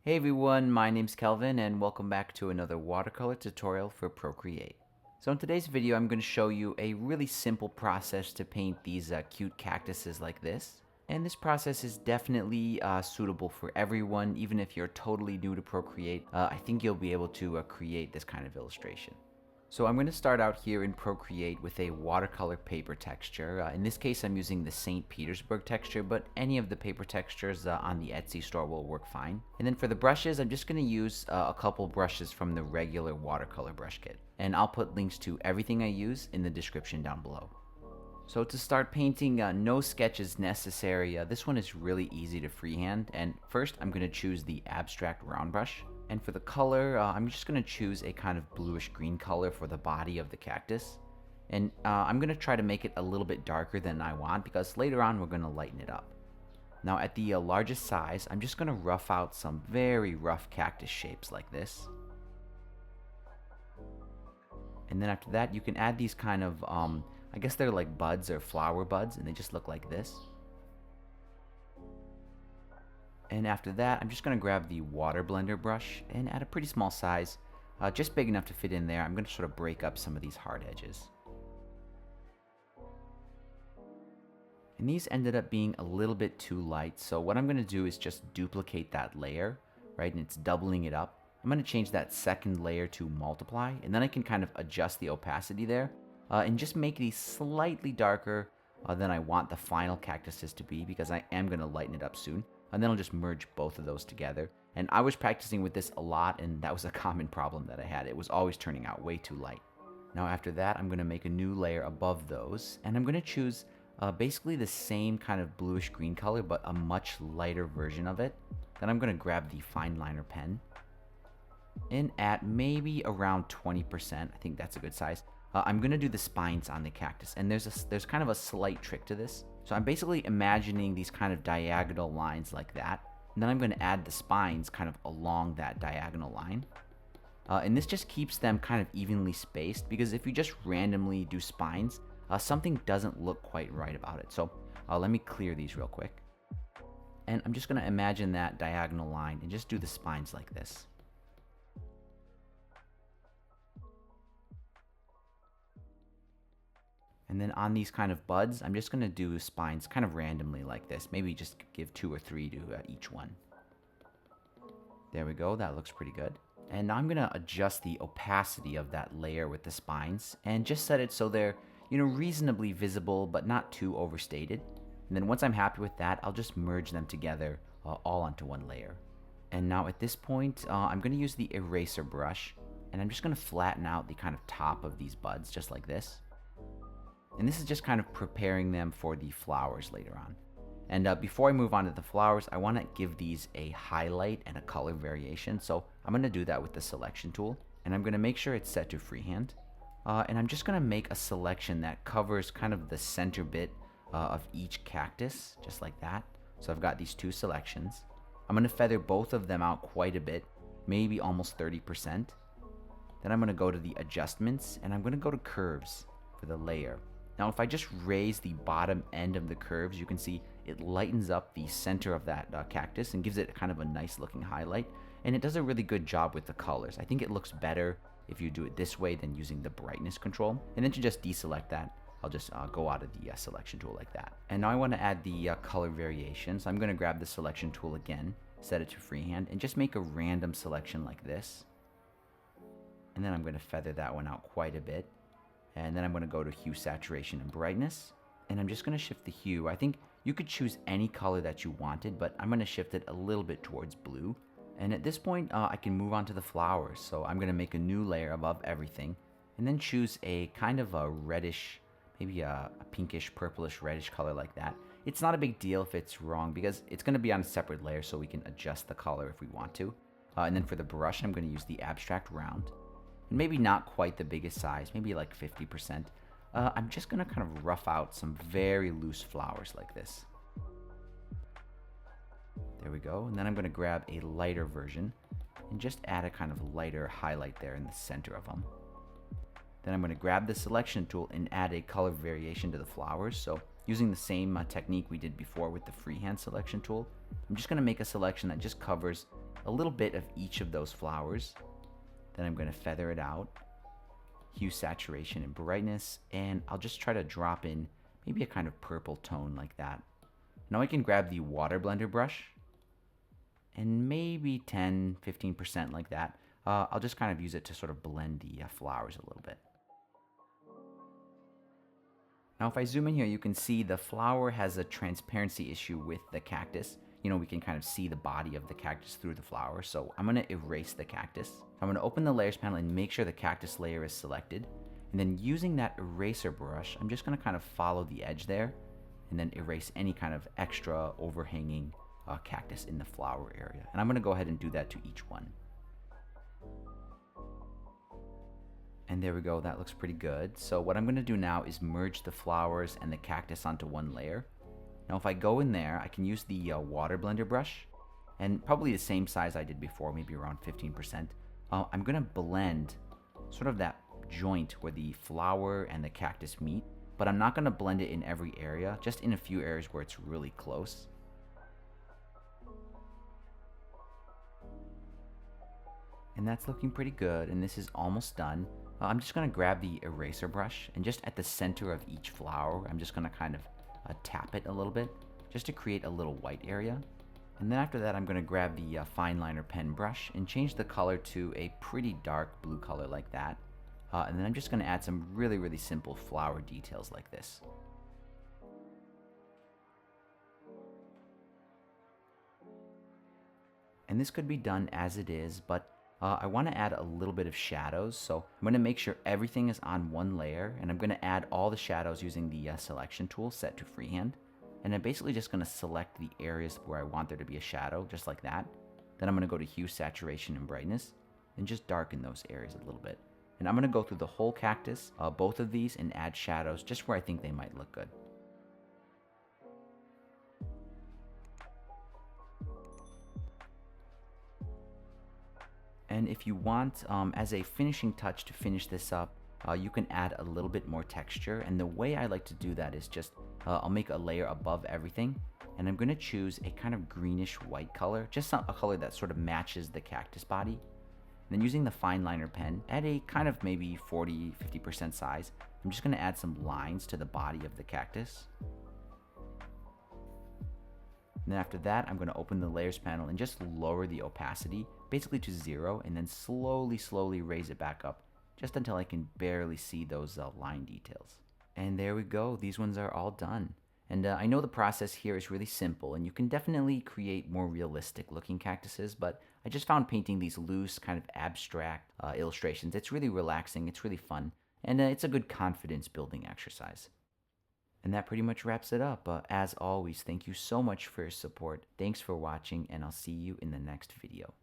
Hey everyone, my name's Kelvin and welcome back to another watercolor tutorial for Procreate. So in today's video I'm going to show you a really simple process to paint these cute cactuses like this. And this process is definitely suitable for everyone, even if you're totally new to Procreate. I think you'll be able to create this kind of illustration. So I'm going to start out here in Procreate with a watercolor paper texture. In this case I'm using the St Petersburg texture, but any of the paper textures on the Etsy store will work fine. And then for the brushes, I'm just going to use a couple brushes from the Regular Watercolor Brush Kit. And I'll put links to everything I use in the description down below. So to start painting, no sketch is necessary. This one is really easy to freehand. And first I'm going to choose the abstract round brush. And for the color, I'm just going to choose a kind of bluish green color for the body of the cactus. And I'm going to try to make it a little bit darker than I want because later on we're going to lighten it up. Now at the largest size, I'm just going to rough out some very rough cactus shapes like this. And then after that, you can add these kind of, I guess they're like buds or flower buds, and they just look like this. And after that, I'm just going to grab the water blender brush and at a pretty small size, just big enough to fit in there, I'm going to sort of break up some of these hard edges. And these ended up being a little bit too light, so what I'm going to do is just duplicate that layer, right? And it's doubling it up. I'm going to change that second layer to multiply, and then I can kind of adjust the opacity there and just make these slightly darker than I want the final cactuses to be, because I am going to lighten it up soon. And then I'll just merge both of those together. And I was practicing with this a lot, and that was a common problem that I had. It was always turning out way too light. Now after that, I'm going to make a new layer above those, and I'm going to choose basically the same kind of bluish green color, but a much lighter version of it. Then I'm going to grab the fine liner pen, and at maybe around 20%, I think that's a good size, I'm going to do the spines on the cactus. And there's kind of a slight trick to this. So I'm basically imagining these kind of diagonal lines like that. And then I'm going to add the spines kind of along that diagonal line. And this just keeps them kind of evenly spaced, because if you just randomly do spines, something doesn't look quite right about it. So let me clear these real quick. And I'm just going to imagine that diagonal line and just do the spines like this. And then on these kind of buds, I'm just going to do spines kind of randomly like this. Maybe just give 2 or 3 to each one. There we go. That looks pretty good. And now I'm going to adjust the opacity of that layer with the spines and just set it so they're, reasonably visible but not too overstated. And then once I'm happy with that, I'll just merge them together all onto one layer. And now at this point, I'm going to use the eraser brush, and I'm just going to flatten out the kind of top of these buds just like this. And this is just kind of preparing them for the flowers later on. And before I move on to the flowers, I want to give these a highlight and a color variation. So I'm going to do that with the selection tool. And I'm going to make sure it's set to freehand. And I'm just going to make a selection that covers kind of the center bit of each cactus, just like that. So I've got these 2 selections. I'm going to feather both of them out quite a bit, maybe almost 30%. Then I'm going to go to the adjustments, and I'm going to go to curves for the layer. Now, if I just raise the bottom end of the curves, you can see it lightens up the center of that cactus and gives it kind of a nice looking highlight. And it does a really good job with the colors. I think it looks better if you do it this way than using the brightness control. And then to just deselect that, I'll just go out of the selection tool like that. And now I want to add the color variation. So I'm going to grab the selection tool again, set it to freehand, and just make a random selection like this. And then I'm going to feather that one out quite a bit. And then I'm going to go to hue, saturation, and brightness. And I'm just going to shift the hue. I think you could choose any color that you wanted, but I'm going to shift it a little bit towards blue. And at this point, I can move on to the flowers. So I'm going to make a new layer above everything. And then choose a kind of a reddish, maybe a pinkish, purplish, reddish color like that. It's not a big deal if it's wrong, because it's going to be on a separate layer, so we can adjust the color if we want to. And then for the brush, I'm going to use the abstract round. Maybe not quite the biggest size, maybe like 50%. I'm just going to kind of rough out some very loose flowers like this. There we go. And then I'm going to grab a lighter version and just add a kind of lighter highlight there in the center of them. Then I'm going to grab the selection tool and add a color variation to the flowers. So using the same technique we did before with the freehand selection tool, I'm just going to make a selection that just covers a little bit of each of those flowers. Then I'm going to feather it out, hue, saturation, and brightness, and I'll just try to drop in maybe a kind of purple tone like that. Now I can grab the water blender brush and maybe 10-15% like that. I'll just kind of use it to sort of blend the flowers a little bit. Now if I zoom in here, you can see the flower has a transparency issue with the cactus. You know, we can kind of see the body of the cactus through the flower, so I'm going to erase the cactus. I'm going to open the layers panel and make sure the cactus layer is selected. And then using that eraser brush, I'm just going to kind of follow the edge there and then erase any kind of extra overhanging cactus in the flower area. And I'm going to go ahead and do that to each one. And there we go, that looks pretty good. So what I'm going to do now is merge the flowers and the cactus onto one layer. Now if I go in there, I can use the water blender brush, and probably the same size I did before, maybe around 15%. I'm going to blend sort of that joint where the flower and the cactus meet, but I'm not going to blend it in every area, just in a few areas where it's really close. And that's looking pretty good, and this is almost done. I'm just going to grab the eraser brush, and just at the center of each flower, I'm just going to kind of tap it a little bit, just to create a little white area. And then after that, I'm going to grab the fine liner pen brush and change the color to a pretty dark blue color like that. And then I'm just going to add some really simple flower details like this. And this could be done as it is, but I want to add a little bit of shadows, so I'm going to make sure everything is on one layer, and I'm going to add all the shadows using the selection tool set to freehand. And I'm basically just going to select the areas where I want there to be a shadow, just like that. Then I'm going to go to hue, saturation, and brightness, and just darken those areas a little bit. And I'm going to go through the whole cactus, both of these, and add shadows just where I think they might look good. And if you want, as a finishing touch to finish this up, you can add a little bit more texture. And the way I like to do that is just, I'll make a layer above everything. And I'm going to choose a kind of greenish white color, just a color that sort of matches the cactus body. And then using the fine liner pen, at a kind of maybe 40-50% size, I'm just going to add some lines to the body of the cactus. And then after that, I'm going to open the layers panel and just lower the opacity, basically to 0, and then slowly raise it back up, just until I can barely see those line details. And there we go, these ones are all done. And I know the process here is really simple, and you can definitely create more realistic looking cactuses, but I just found painting these loose, kind of abstract illustrations, it's really relaxing, it's really fun, and it's a good confidence building exercise. And that pretty much wraps it up. As always, thank you so much for your support. Thanks for watching, and I'll see you in the next video.